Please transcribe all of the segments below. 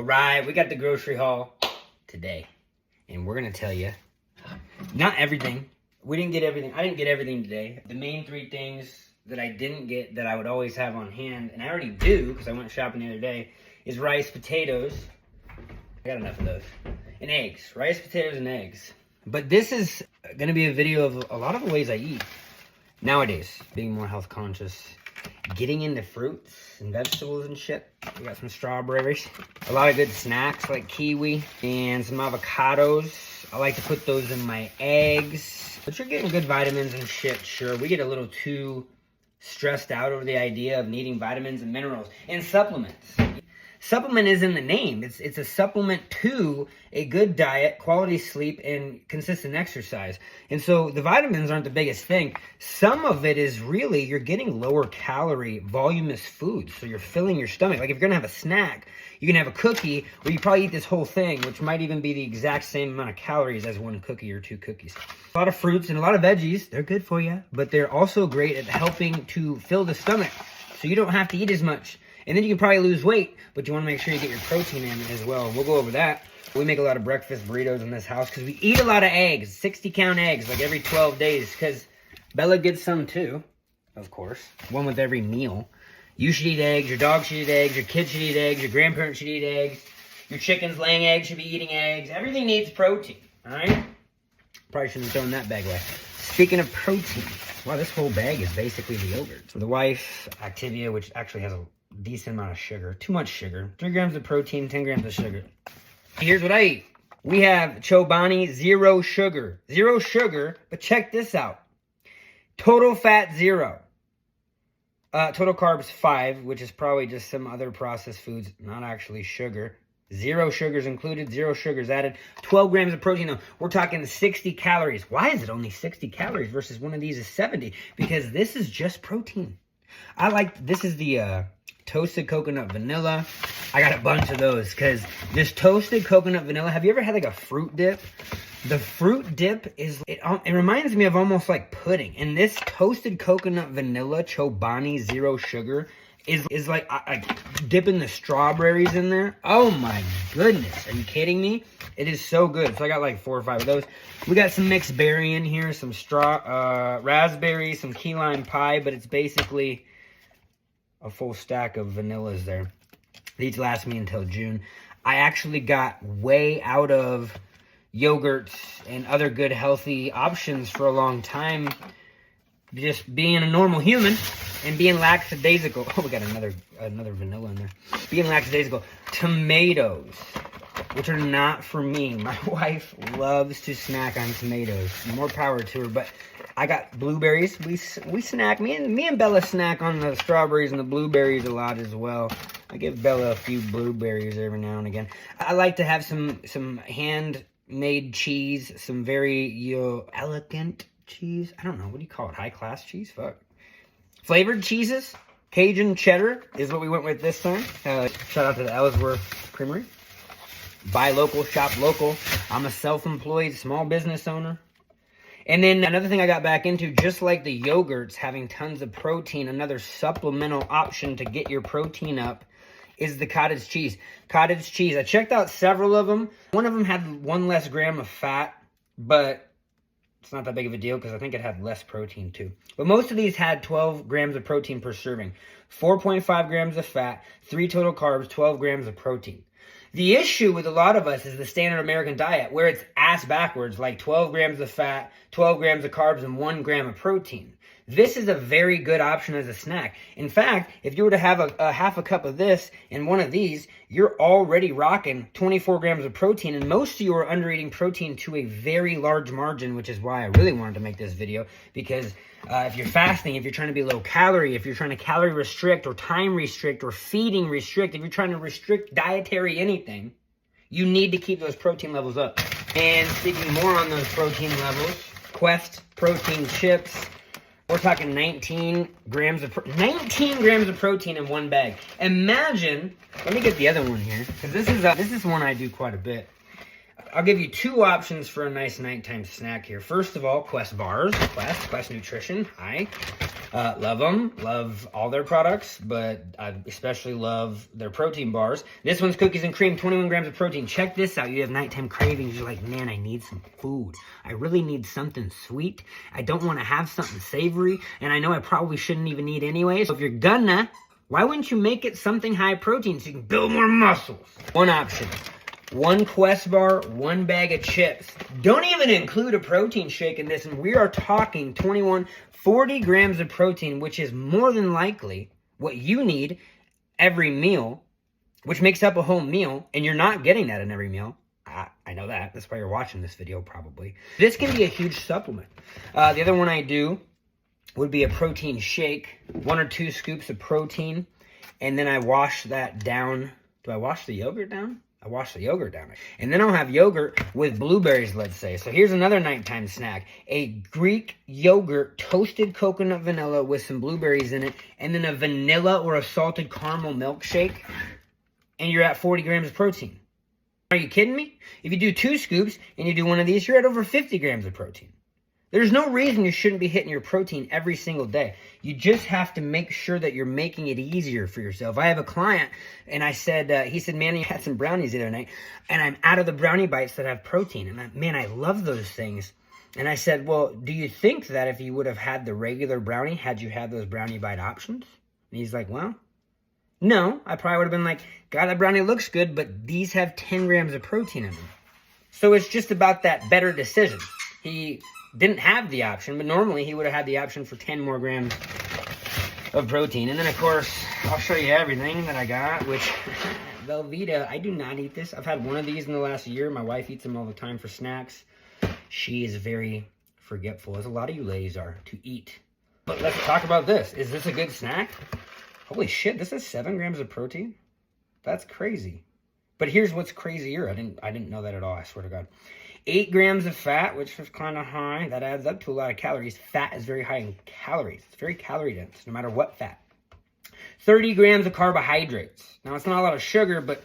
right, we got the grocery haul today. And we're going to tell you, not everything. We didn't get everything. I didn't get everything today. The main 3 things that I didn't get that I would always have on hand, and I already do because I went shopping the other day, is rice, potatoes. I got enough of those. And eggs. Rice, potatoes, and eggs. But this is going to be a video of a lot of the ways I eat nowadays, being more health conscious, getting into fruits and vegetables and shit. We got some strawberries, a lot of good snacks like kiwi and some avocados. I like to put those in my eggs. But you're getting good vitamins and shit, sure. We get a little too stressed out over the idea of needing vitamins and minerals and supplements. Supplement is in the name. It's a supplement to a good diet, quality sleep, and consistent exercise. And so the vitamins aren't the biggest thing. Some of it is really you're getting lower calorie, voluminous foods. So you're filling your stomach. Like if you're going to have a snack, you can have a cookie, or you probably eat this whole thing, which might even be the exact same amount of calories as 1 cookie or 2 cookies. A lot of fruits and a lot of veggies, they're good for you, but they're also great at helping to fill the stomach so you don't have to eat as much. And then you can probably lose weight, but you want to make sure you get your protein in as well. We'll go over that. We make a lot of breakfast burritos in this house because we eat a lot of eggs, 60-count eggs, like every 12 days, because Bella gets some too, of course. 1 with every meal. You should eat eggs, your dog should eat eggs, your kids should eat eggs, your grandparents should eat eggs, your chickens laying eggs should be eating eggs. Everything needs protein, all right? Probably shouldn't have thrown that bag away. Speaking of protein, wow, this whole bag is basically the yogurt. So the Wife Activia, which actually has a decent amount of sugar. Too much sugar. 3 grams of protein, 10 grams of sugar. Here's what I eat. We have Chobani, 0 sugar. 0 sugar, but check this out. Total fat, 0. Total carbs, 5, which is probably just some other processed foods, not actually sugar. 0 sugars included, 0 sugars added. 12 grams of protein, though. We're talking 60 calories. Why is it only 60 calories versus one of these is 70? Because this is just protein. This is the toasted coconut vanilla. I got a bunch of those because this toasted coconut vanilla, have you ever had like a fruit dip? The fruit dip it reminds me of almost like pudding. And this toasted coconut vanilla Chobani 0 sugar is like I dipping the strawberries in there. Oh my goodness. Are you kidding me? It is so good. So I got like 4 or 5 of those. We got some mixed berry in here, some raspberry, some key lime pie, but it's basically a full stack of vanillas there. These last me until June. I actually got way out of yogurts and other good healthy options for a long time. Just being a normal human and being lackadaisical. Oh, we got another vanilla in there. Being lackadaisical. Tomatoes, which are not for me. My wife loves to snack on tomatoes. More power to her, but I got blueberries. We snack. Me and Bella snack on the strawberries and the blueberries a lot as well. I give Bella a few blueberries every now and again. I like to have some handmade cheese, some very elegant cheese. I don't know, what do you call it? High class cheese? Fuck. Flavored cheeses. Cajun cheddar is what we went with this time. Shout out to the Ellsworth Creamery. Buy local, shop local. I'm a self-employed small business owner. And then another thing I got back into, just like the yogurts having tons of protein, another supplemental option to get your protein up is the cottage cheese. Cottage cheese. I checked out several of them. One of them had 1 less gram of fat, but it's not that big of a deal because I think it had less protein too. But most of these had 12 grams of protein per serving. 4.5 grams of fat, 3 total carbs, 12 grams of protein. The issue with a lot of us is the standard American diet where it's ass backwards, like 12 grams of fat, 12 grams of carbs, and 1 gram of protein. This is a very good option as a snack. In fact, if you were to have a half a cup of this and 1 of these, you're already rocking 24 grams of protein. And most of you are under eating protein to a very large margin, which is why I really wanted to make this video. Because if you're fasting, if you're trying to be low calorie, if you're trying to calorie restrict or time restrict or feeding restrict, if you're trying to restrict dietary anything, you need to keep those protein levels up. And speaking more on those protein levels, Quest protein chips. We're talking 19 grams of protein in 1 bag. Imagine, let me get the other one here, because this is one I do quite a bit. I'll give you 2 options for a nice nighttime snack here. First of all, Quest bars, Quest Nutrition, hi. Love them. Love all their products, but I especially love their protein bars. This one's cookies and cream, 21 grams of protein. Check this out. You have nighttime cravings. You're like, man, I need some food. I really need something sweet. I don't want to have something savory, and I know I probably shouldn't even eat anyway. So if you're gonna, why wouldn't you make it something high protein so you can build more muscles? One option. One Quest bar, one bag of chips. Don't even include a protein shake in this, and we are talking 40 grams of protein, which is more than likely what you need every meal, which makes up a whole meal, and you're not getting that in every meal. I know that. That's why you're watching this video, probably. This can be a huge supplement. The other one I do would be a protein shake, 1 or 2 scoops of protein, and then I wash that down. Do I wash the yogurt down? I wash the yogurt down. And then I'll have yogurt with blueberries, let's say. So here's another nighttime snack. A Greek yogurt, toasted coconut vanilla with some blueberries in it, and then a vanilla or a salted caramel milkshake, and you're at 40 grams of protein. Are you kidding me? If you do 2 scoops and you do one of these, you're at over 50 grams of protein. There's no reason you shouldn't be hitting your protein every single day. You just have to make sure that you're making it easier for yourself. I have a client, and I said, he said, man, you had some brownies the other night, and I'm out of the brownie bites that have protein. And man, I love those things. And I said, well, do you think that if you would have had the regular brownie, had you had those brownie bite options? And he's like, well, no. I probably would have been like, God, that brownie looks good, but these have 10 grams of protein in them. So it's just about that better decision. He didn't have the option, but normally he would have had the option for 10 more grams of protein. And then, of course, I'll show you everything that I got, which Velveeta, I do not eat this. I've had one of these in the last year. My wife eats them all the time for snacks. She is very forgetful, as a lot of you ladies are, to eat. But let's talk about this. Is this a good snack? Holy shit, this is 7 grams of protein? That's crazy. But here's what's crazier. I didn't know that at all, I swear to God. 8 grams of fat, which is kind of high. That adds up to a lot of calories. Fat is very high in calories. It's very calorie dense, no matter what fat. 30 grams of carbohydrates. Now, it's not a lot of sugar, but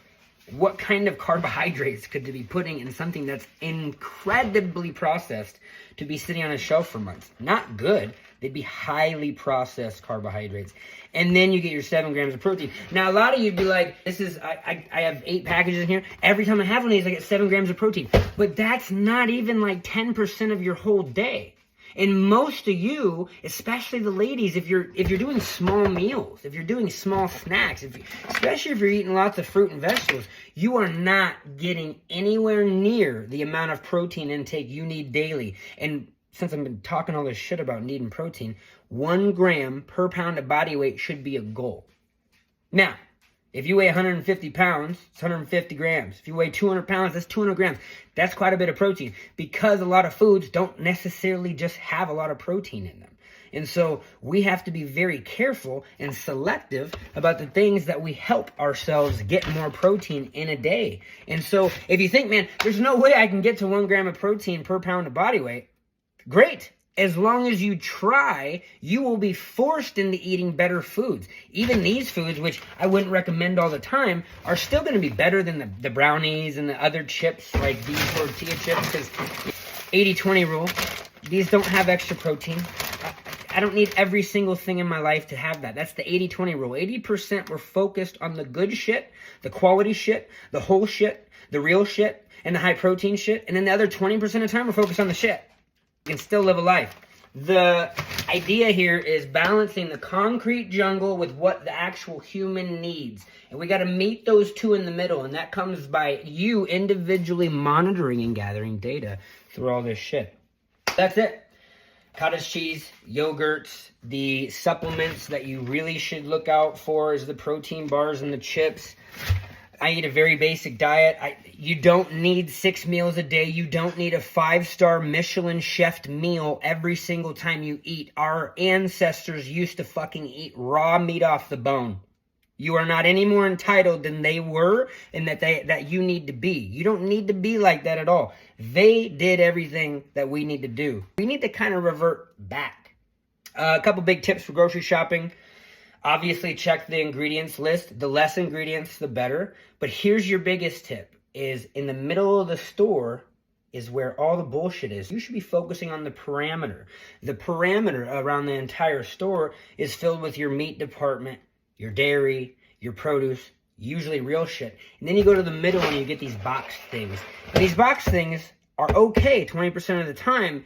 what kind of carbohydrates could they be putting in something that's incredibly processed to be sitting on a shelf for months? Not good. They'd be highly processed carbohydrates. And then you get your 7 grams of protein. Now, a lot of you'd be like, I have 8 packages in here. Every time I have one of these, I get 7 grams of protein. But that's not even like 10% of your whole day. And most of you, especially the ladies, if you're doing small meals, if you're doing small snacks, especially if you're eating lots of fruit and vegetables, you are not getting anywhere near the amount of protein intake you need daily. And since I've been talking all this shit about needing protein, 1 gram per pound of body weight should be a goal. Now, if you weigh 150 pounds, it's 150 grams. If you weigh 200 pounds, that's 200 grams. That's quite a bit of protein, because a lot of foods don't necessarily just have a lot of protein in them. And so we have to be very careful and selective about the things that we help ourselves get more protein in a day. And so if you think, man, there's no way I can get to 1 gram of protein per pound of body weight, great. As long as you try, you will be forced into eating better foods. Even these foods, which I wouldn't recommend all the time, are still going to be better than the brownies and the other chips, like these tortilla chips, because 80-20 rule. These don't have extra protein. I don't need every single thing in my life to have that. That's the 80-20 rule. 80% we're focused on the good shit, the quality shit, the whole shit, the real shit, and the high protein shit. And then the other 20% of the time we're focused on the shit. You can still live a life. The idea here is balancing the concrete jungle with what the actual human needs. And we got to meet those two in the middle. And that comes by you individually monitoring and gathering data through all this shit. That's it. Cottage cheese, yogurts, the supplements that you really should look out for is the protein bars and the chips. I eat a very basic diet. You don't need 6 meals a day. You don't need a 5-star Michelin chefed meal every single time you eat. Our ancestors used to fucking eat raw meat off the bone. You are not any more entitled than they were, and that you need to be. You don't need to be like that at all. They did everything that we need to do. We need to kind of revert back. A couple big tips for grocery shopping. Obviously, check the ingredients list. The less ingredients, the better. But here's your biggest tip, is in the middle of the store, is where all the bullshit is. You should be focusing on the parameter. The parameter around the entire store is filled with your meat department, your dairy, your produce, usually real shit. And then you go to the middle and you get these box things. And these box things are okay 20% of the time,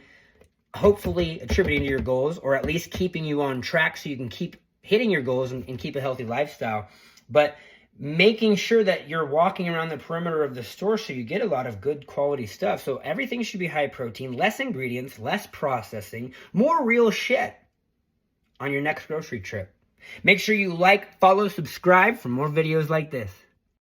hopefully attributing to your goals, or at least keeping you on track so you can keep hitting your goals and keep a healthy lifestyle. But making sure that you're walking around the perimeter of the store so you get a lot of good quality stuff. So everything should be high protein, less ingredients, less processing, more real shit on your next grocery trip. Make sure you like, follow, subscribe for more videos like this.